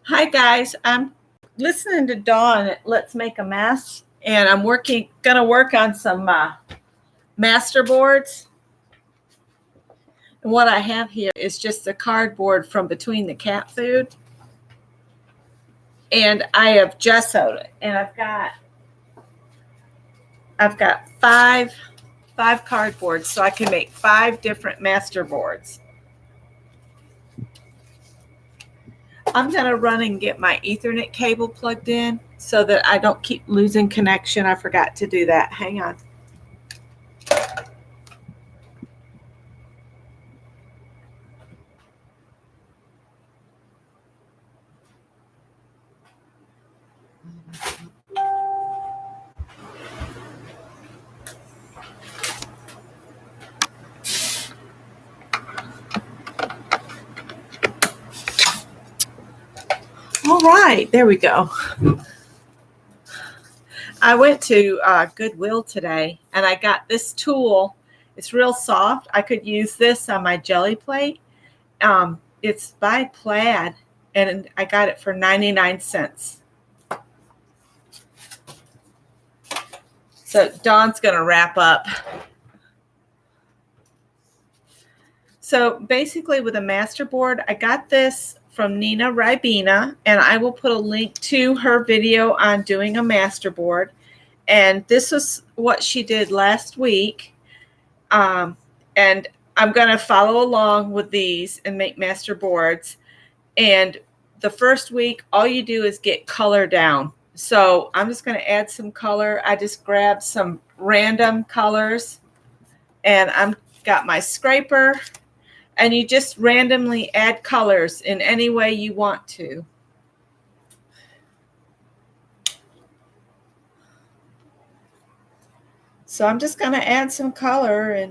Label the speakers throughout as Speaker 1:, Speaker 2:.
Speaker 1: Hi guys, I'm listening to Dawn at Let's Make a Mess, and I'm gonna work on some master boards. And what I have here is just the cardboard from between the cat food, and I have gessoed it, and I've got five cardboards, so I can make 5 different master boards. I'm gonna run and get my Ethernet cable plugged in so that I don't keep losing connection. I forgot to do that. Hang on. All right, there we go. I went to Goodwill today, and I got this tool. It's real soft. I could use this on my jelly plate. It's by Plaid, and I got it for 99 cents. So Dawn's going to wrap up. So basically with a masterboard, I got this from Nina Ribena, and I will put a link to her video on doing a masterboard. And this was what she did last week. And I'm going to follow along with these and make master boards. And the first week, all you do is get color down. So I'm just going to add some color. I just grabbed some random colors, and I've got my scraper, and you just randomly add colors in any way you want to. So I'm just going to add some color,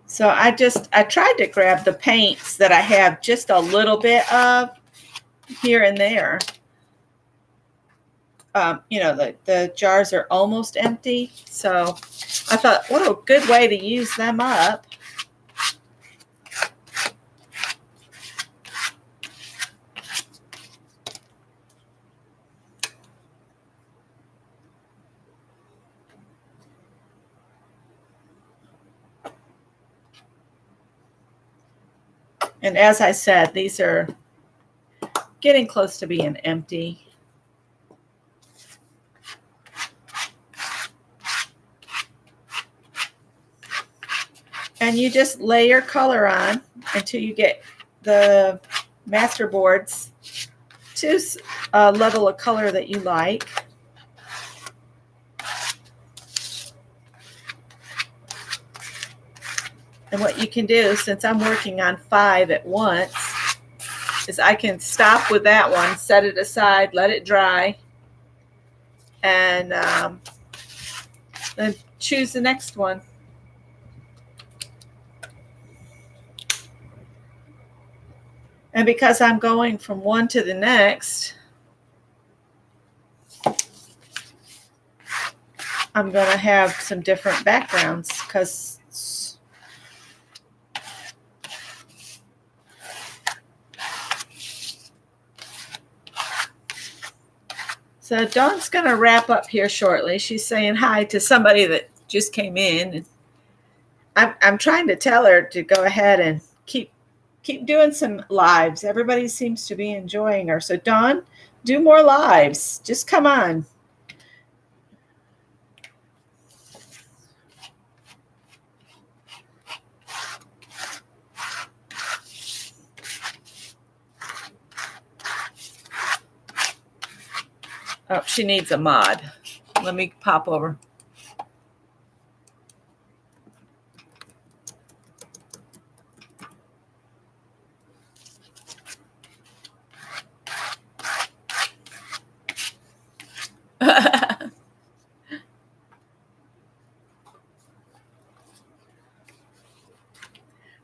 Speaker 1: so I tried to grab the paints that I have just a little bit of here and there. The jars are almost empty. So I thought, what a good way to use them up. And as I said, these are getting close to being empty. And you just layer color on until you get the master boards to a level of color that you like. And what you can do, since I'm working on 5 at once, is I can stop with that one, set it aside, let it dry, and then choose the next one. And because I'm going from one to the next, I'm going to have some different backgrounds because so Dawn's going to wrap up here shortly. She's saying hi to somebody that just came in. I'm trying to tell her to go ahead and keep doing some lives. Everybody seems to be enjoying her. So Dawn, do more lives. Just come on. Oh, she needs a mod. Let me pop over.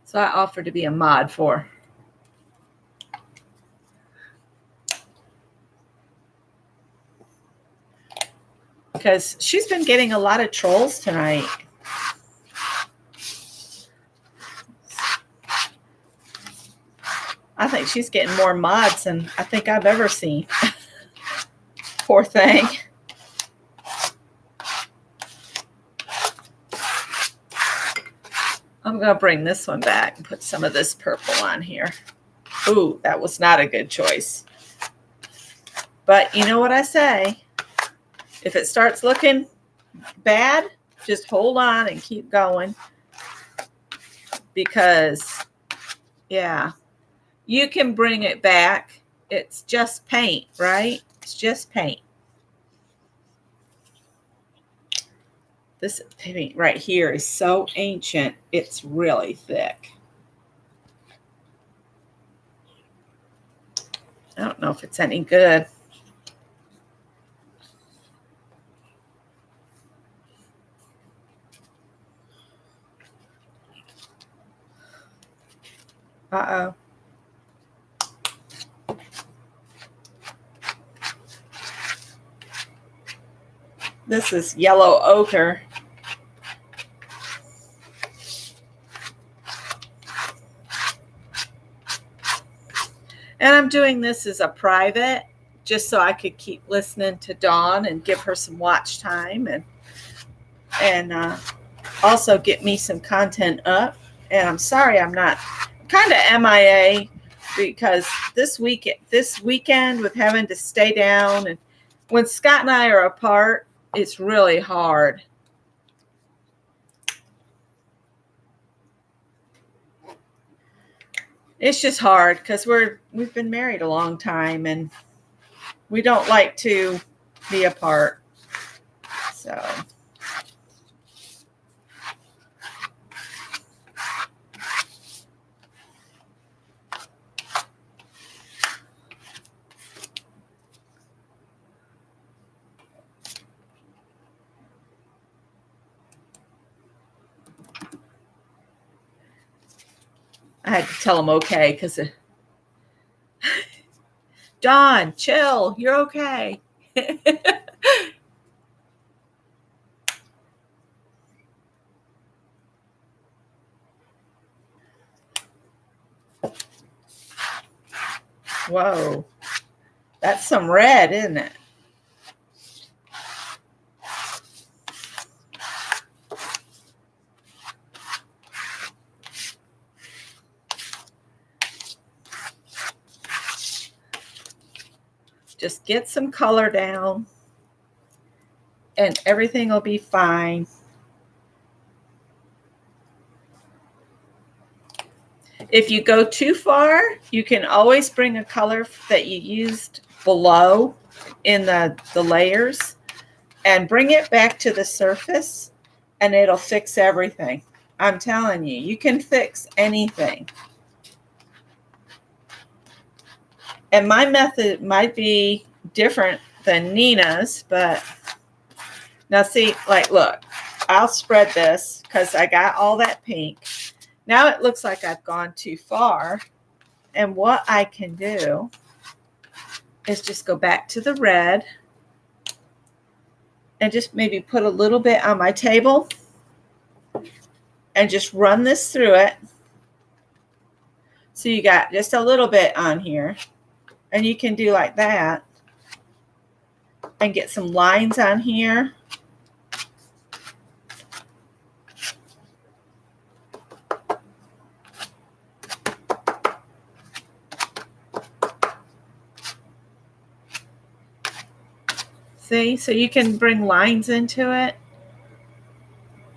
Speaker 1: So I offered to be a mod for. because she's been getting a lot of trolls tonight. I think she's getting more mods than I think I've ever seen. Poor thing. I'm going to bring this one back and put some of this purple on here. Ooh, that was not a good choice. But you know what I say? If it starts looking bad, just hold on and keep going. Because, yeah, you can bring it back. It's just paint, right? It's just paint. This paint right here is so ancient, it's really thick. I don't know if it's any good. Uh-oh. This is yellow ochre. And I'm doing this as a private, just so I could keep listening to Dawn and give her some watch time and also get me some content up. And I'm sorry I'm not kind of MIA because this weekend with having to stay down, and when Scott and I are apart, it's really hard. It's just hard because we've been married a long time and we don't like to be apart. So I had to tell him okay because Dawn, chill, you're okay. Whoa, that's some red, isn't it? Just get some color down and everything will be fine. If you go too far, you can always bring a color that you used below in the layers and bring it back to the surface and it'll fix everything. I'm telling you, you can fix anything. And my method might be different than Nina's, but now see, like, look, I'll spread this because I got all that pink. Now it looks like I've gone too far. And what I can do is just go back to the red and just maybe put a little bit on my table and just run this through it. So you got just a little bit on here. And you can do like that and get some lines on here. See, so you can bring lines into it.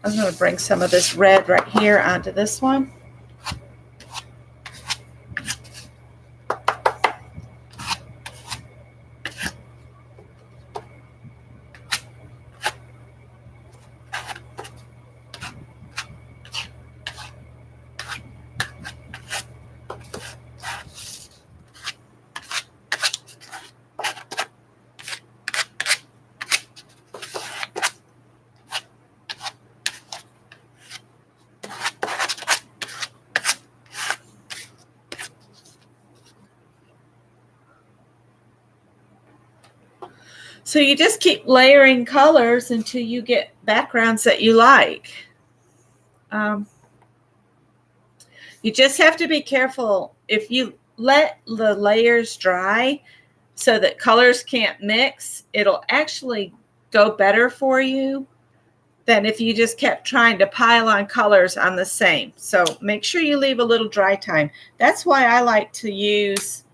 Speaker 1: I'm going to bring some of this red right here onto this one. So you just keep layering colors until you get backgrounds that you like. You just have to be careful if you let the layers dry so that colors can't mix. It'll actually go better for you than if you just kept trying to pile on colors on the same. So make sure you leave a little dry time. That's why I like to use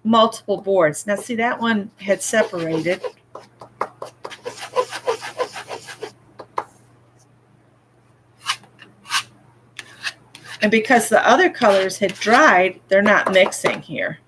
Speaker 1: multiple boards. Now see, that one had separated. And because the other colors had dried, they're not mixing here.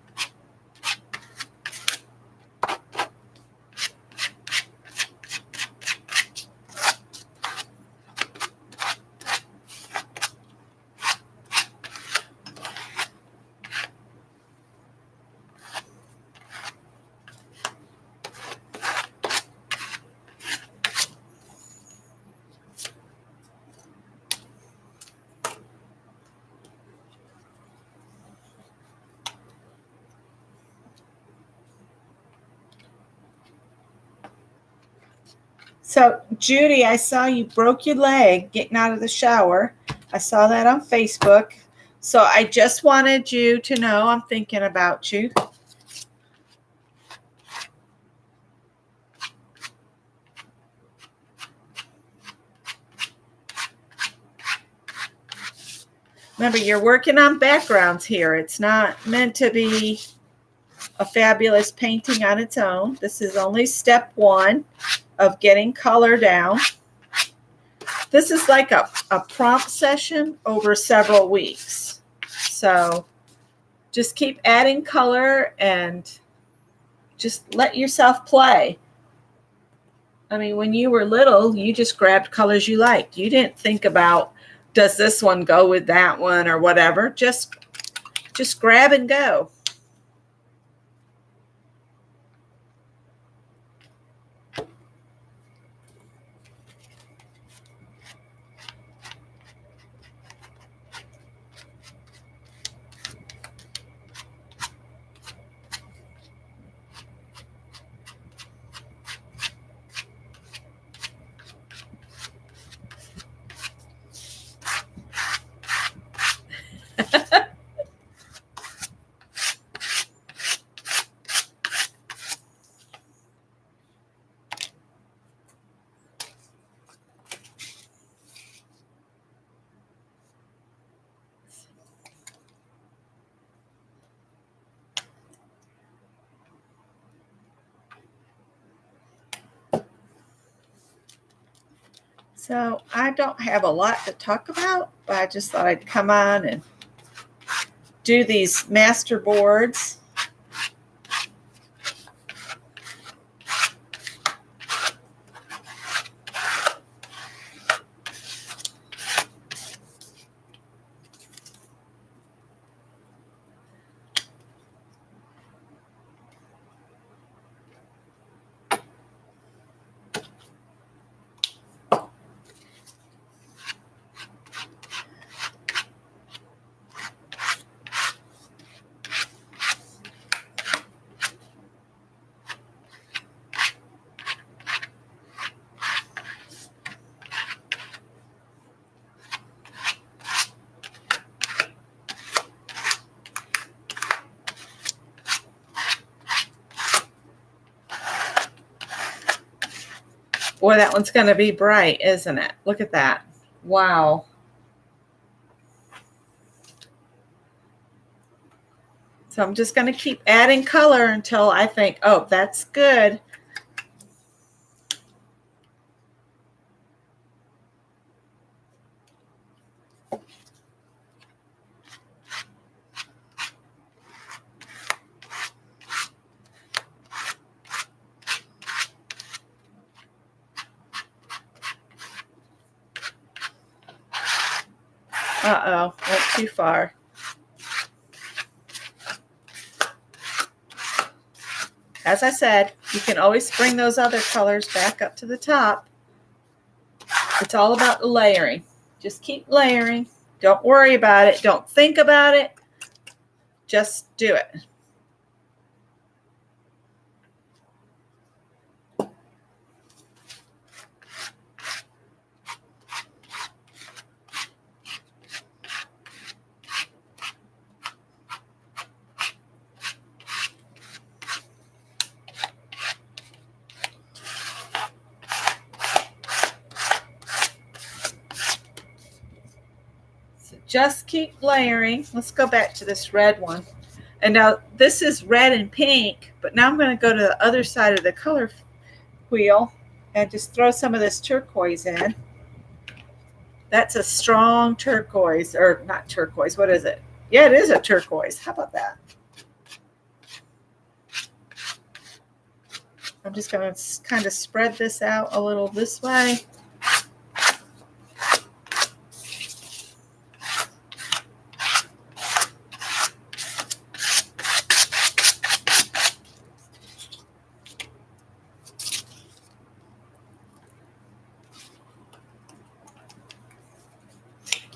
Speaker 1: So, Judy, I saw you broke your leg getting out of the shower. I saw that on Facebook. So I just wanted you to know I'm thinking about you. Remember, you're working on backgrounds here. It's not meant to be a fabulous painting on its own. This is only step one of getting color down. This is like a prompt session over several weeks. So just keep adding color and just let yourself play. I mean, when you were little, you just grabbed colors you liked. You didn't think about, does this one go with that one or whatever. Just grab and go. So I don't have a lot to talk about, but I just thought I'd come on and do these master boards. Boy, that one's going to be bright, isn't it? Look at that. Wow. So I'm just going to keep adding color until I think, oh, that's good. Uh-oh, went too far. As I said, you can always bring those other colors back up to the top. It's all about the layering. Just keep layering. Don't worry about it. Don't think about it. Just do it. So just keep layering. Let's go back to this red one. And now this is red and pink, but now I'm going to go to the other side of the color wheel and just throw some of this turquoise in. That's a strong turquoise, or not turquoise. What is it? Yeah, it is a turquoise. How about that? I'm just going to kind of spread this out a little this way.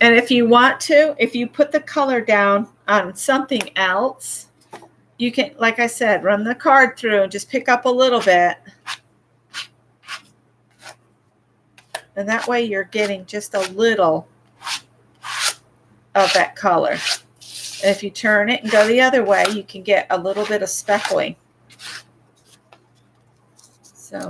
Speaker 1: And if you want to, if you put the color down on something else, you can, like I said, run the card through and just pick up a little bit. And that way you're getting just a little of that color. And if you turn it and go the other way, you can get a little bit of speckling. So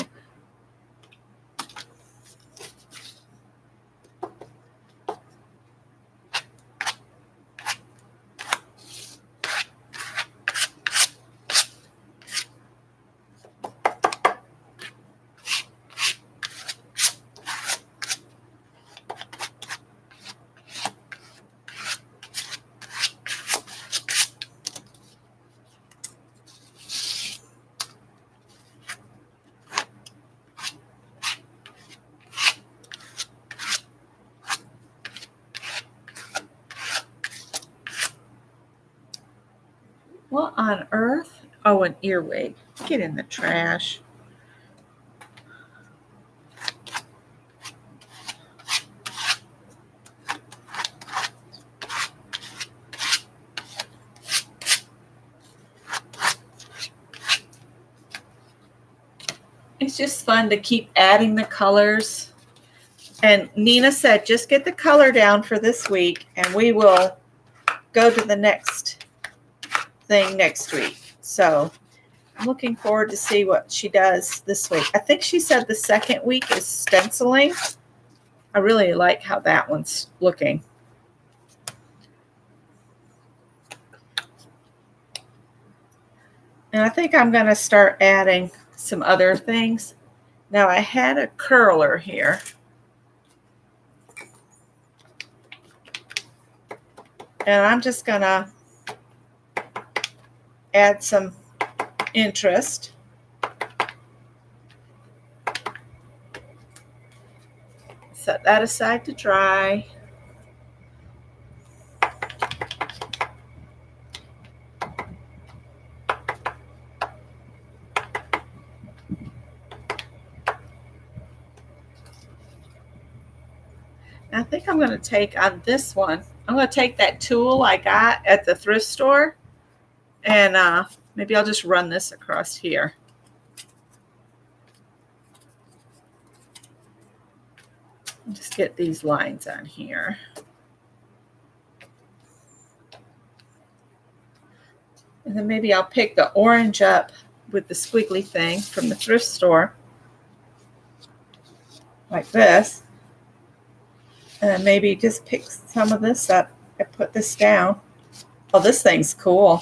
Speaker 1: what on earth? Oh, an earwig. Get in the trash. It's just fun to keep adding the colors. And Nina said, just get the color down for this week, and we will go to the next thing next week. So I'm looking forward to see what she does this week. I think she said the second week is stenciling. I really like how that one's looking. And I think I'm going to start adding some other things. Now I had a curler here. And I'm just going to add some interest. Set that aside to dry. I think I'm going to take on this one. I'm going to take that tool I got at the thrift store, and maybe I'll just run this across here. Just get these lines on here. And then maybe I'll pick the orange up with the squiggly thing from the thrift store, like this. And then maybe just pick some of this up and put this down. Oh, this thing's cool.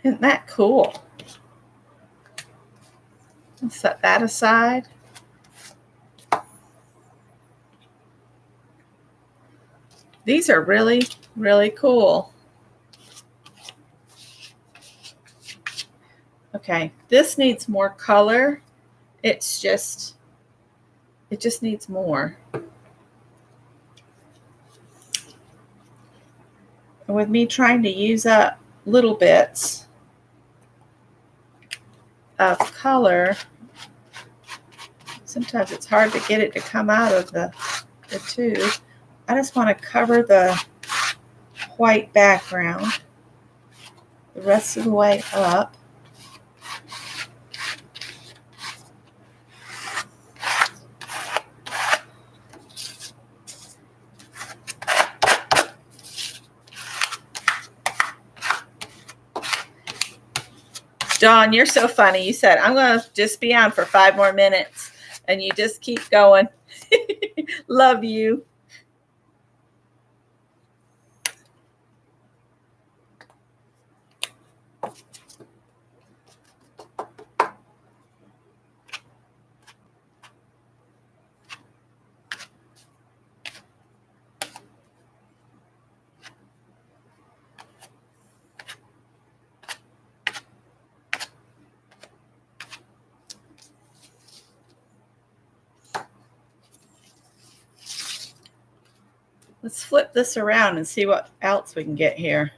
Speaker 1: Isn't that cool? Let's set that aside. These are really, really cool. Okay, this needs more color. It just needs more. And with me trying to use up little bits of color, sometimes it's hard to get it to come out of the tube. I just want to cover the white background the rest of the way up. Dawn, you're so funny. You said, I'm going to just be on for 5 more minutes. And you just keep going. Love you. Let's flip this around and see what else we can get here.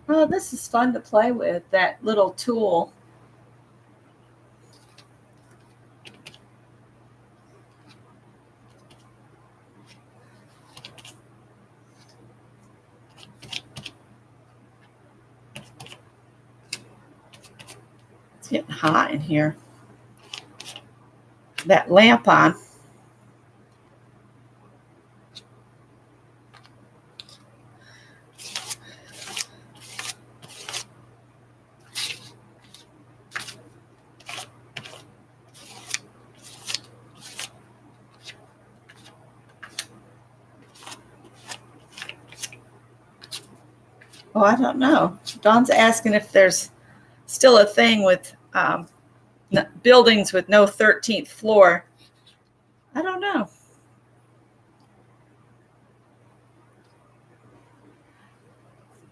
Speaker 1: Oh, this is fun to play with, that little tool. It's getting hot in here. That lamp on. Oh, I don't know. Dawn's asking if there's still a thing with buildings with no 13th floor. I don't know.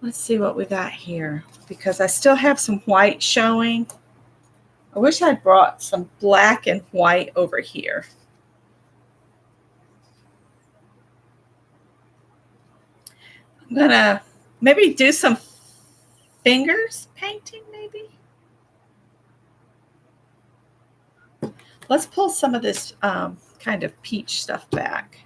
Speaker 1: Let's see what we got here, because I still have some white showing. I wish I'd brought some black and white over here. I'm gonna maybe do some fingers painting, maybe. Let's pull some of this kind of peach stuff back.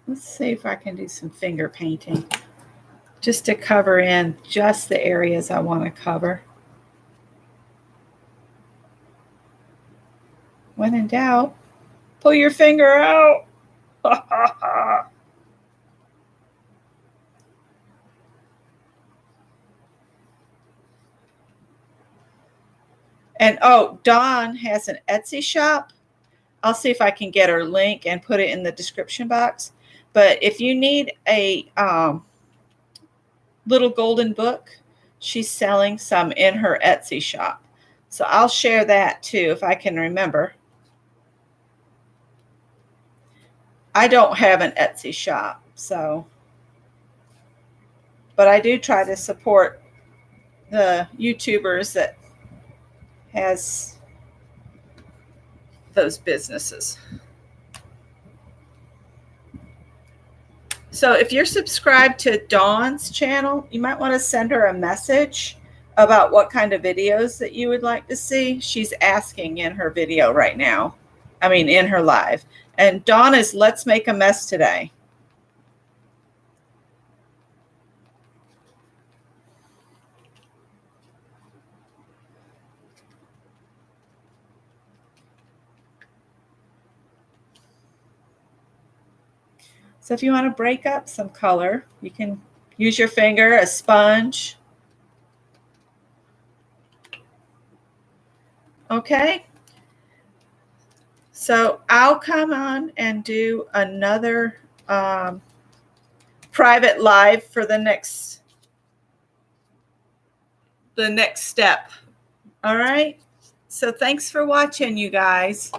Speaker 1: Let's see if I can do some finger painting just to cover in just the areas I want to cover. When in doubt, pull your finger out. And oh, Dawn has an Etsy shop. I'll see if I can get her link and put it in the description box. But if you need a little golden book, she's selling some in her Etsy shop. So I'll share that too if I can remember. I don't have an Etsy shop, so, but I do try to support the YouTubers that has those businesses. So if you're subscribed to Dawn's channel, you might want to send her a message about what kind of videos that you would like to see. She's asking in her video right now. I mean, in her live. And Dawn is Let's Make a Mess Today. So if you want to break up some color, you can use your finger, a sponge. Okay. So I'll come on and do another private live for the next step. All right. So thanks for watching, you guys.